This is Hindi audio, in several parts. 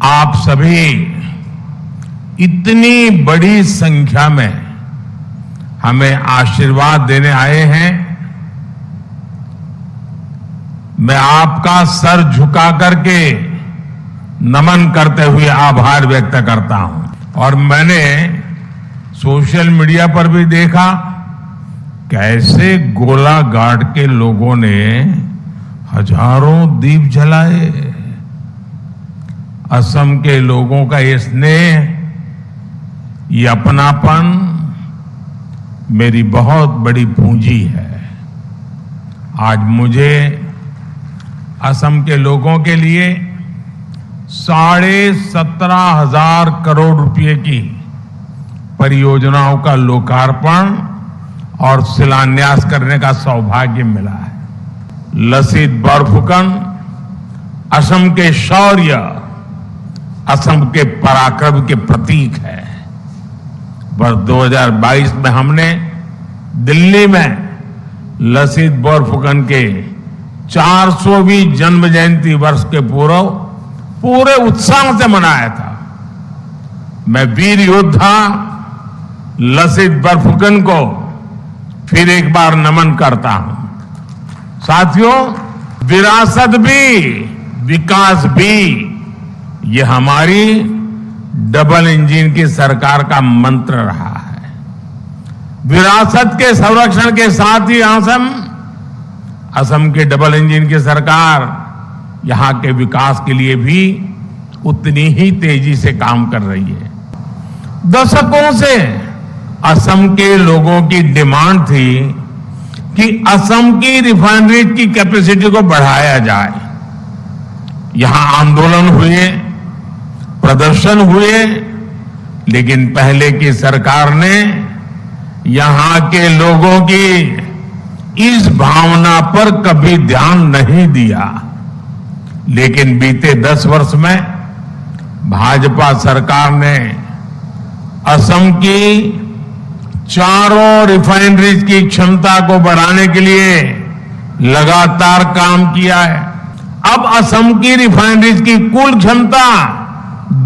आप सभी इतनी बड़ी संख्या में हमें आशीर्वाद देने आए हैं। मैं आपका सर झुका करके नमन करते हुए आभार व्यक्त करता हूं। और मैंने सोशल मीडिया पर भी देखा कैसे गोलाघाट के लोगों ने हजारों दीप जलाए। असम के लोगों का ये स्नेह, ये अपनापन मेरी बहुत बड़ी पूंजी है। आज मुझे असम के लोगों के लिए 17,500 करोड़ रुपए की परियोजनाओं का लोकार्पण और शिलान्यास करने का सौभाग्य मिला है। लसित बोरफुकन असम के शौर्य, असम के पराक्रम के प्रतीक है। वर्ष 2022 में हमने दिल्ली में लसित बोरफुकन के 400वीं जन्म जयंती वर्ष के पूरे उत्साह से मनाया था। मैं वीर योद्धा लसित बोरफुकन को फिर एक बार नमन करता हूं। साथियों, विरासत भी विकास भी, ये हमारी डबल इंजन की सरकार का मंत्र रहा है। विरासत के संरक्षण के साथ ही असम के डबल इंजन की सरकार यहां के विकास के लिए भी उतनी ही तेजी से काम कर रही है। दशकों से असम के लोगों की डिमांड थी कि असम की रिफाइनरी की कैपेसिटी को बढ़ाया जाए। यहां आंदोलन हुए, प्रदर्शन हुए, लेकिन पहले की सरकार ने यहां के लोगों की इस भावना पर कभी ध्यान नहीं दिया। लेकिन बीते 10 वर्ष में भाजपा सरकार ने असम की चारों रिफाइनरीज की क्षमता को बढ़ाने के लिए लगातार काम किया है। अब असम की रिफाइनरीज की कुल क्षमता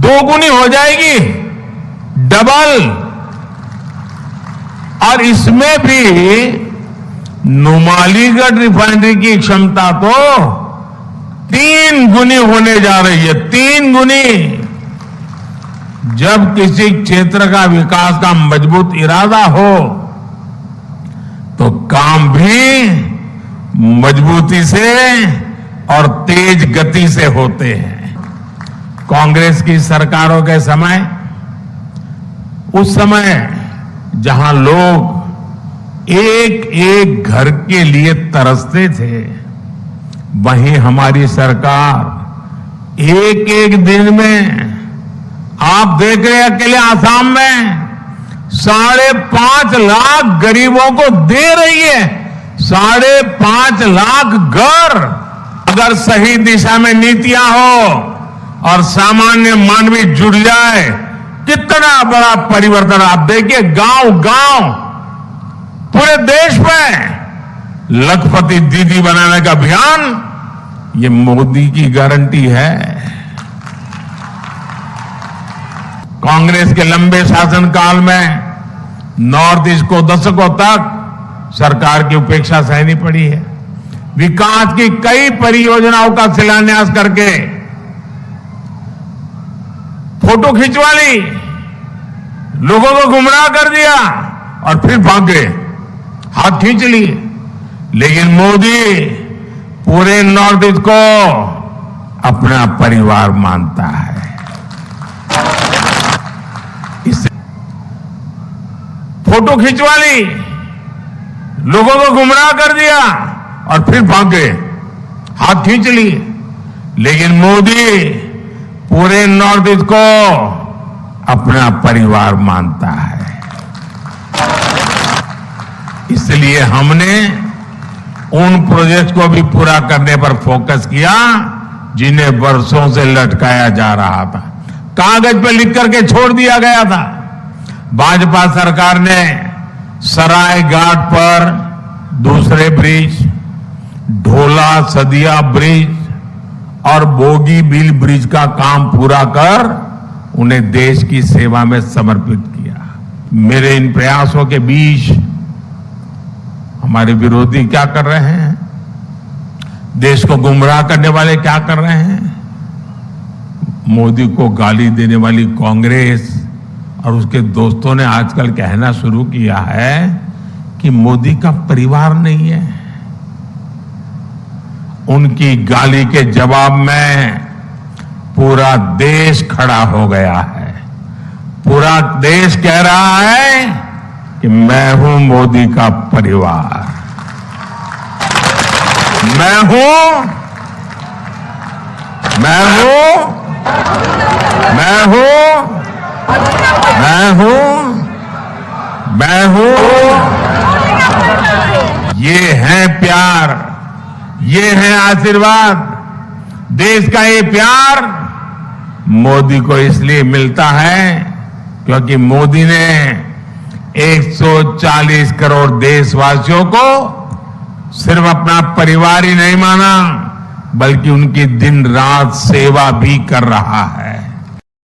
2 गुनी हो जाएगी, डबल। और इसमें भी नुमालीगढ़ रिफाइनरी की क्षमता तो 3 गुनी होने जा रही है, 3 गुनी। जब किसी क्षेत्र का विकास का मजबूत इरादा हो तो काम भी मजबूती से और तेज गति से होते हैं। कांग्रेस की सरकारों के समय, उस समय जहां लोग एक एक घर के लिए तरसते थे, वहीं हमारी सरकार एक एक दिन में, आप देख रहे हैं अकेले आसाम में 5.5 लाख गरीबों को दे रही है। 5.5 लाख घर। अगर सही दिशा में नीतियां हो और सामान्य मानवी जुड़ जाए, कितना बड़ा परिवर्तन। आप देखिए गांव गांव पूरे देश में लखपति दीदी बनाने का अभियान, ये मोदी की गारंटी है। कांग्रेस के लंबे शासनकाल में नॉर्थ ईस्ट को दशकों तक सरकार की उपेक्षा सहनी पड़ी है। विकास की कई परियोजनाओं का शिलान्यास करके फोटो खिंचवा ली, लोगों को गुमराह कर दिया और फिर भाग गए, हाथ खींच लिए। लेकिन मोदी पूरे नॉर्थ ईस्ट को अपना परिवार मानता है। फोटो खिंचवा ली, लोगों को गुमराह कर दिया और फिर भाग गए, हाथ खींच लिए। लेकिन मोदी पूरे नॉर्थ ईस्ट को अपना परिवार मानता है। इसलिए हमने उन प्रोजेक्ट को भी पूरा करने पर फोकस किया जिन्हें वर्षों से लटकाया जा रहा था, कागज पर लिख करके छोड़ दिया गया था। भाजपा सरकार ने सराय घाट पर दूसरे ब्रिज, ढोला सदिया ब्रिज और बोगी बिल ब्रिज का काम पूरा कर उन्हें देश की सेवा में समर्पित किया। मेरे इन प्रयासों के बीच हमारे विरोधी क्या कर रहे हैं, देश को गुमराह करने वाले क्या कर रहे हैं? मोदी को गाली देने वाली कांग्रेस और उसके दोस्तों ने आजकल कहना शुरू किया है कि मोदी का परिवार नहीं है। उनकी गाली के जवाब में पूरा देश खड़ा हो गया है। पूरा देश कह रहा है कि मैं हूं मोदी का परिवार, मैं हूं, मैं हूं, मैं हूं, मैं हूं, मैं हूं। ये है प्यार, ये है आशीर्वाद। देश का ये प्यार मोदी को इसलिए मिलता है क्योंकि मोदी ने 140 करोड़ देशवासियों को सिर्फ अपना परिवार ही नहीं माना, बल्कि उनकी दिन रात सेवा भी कर रहा है।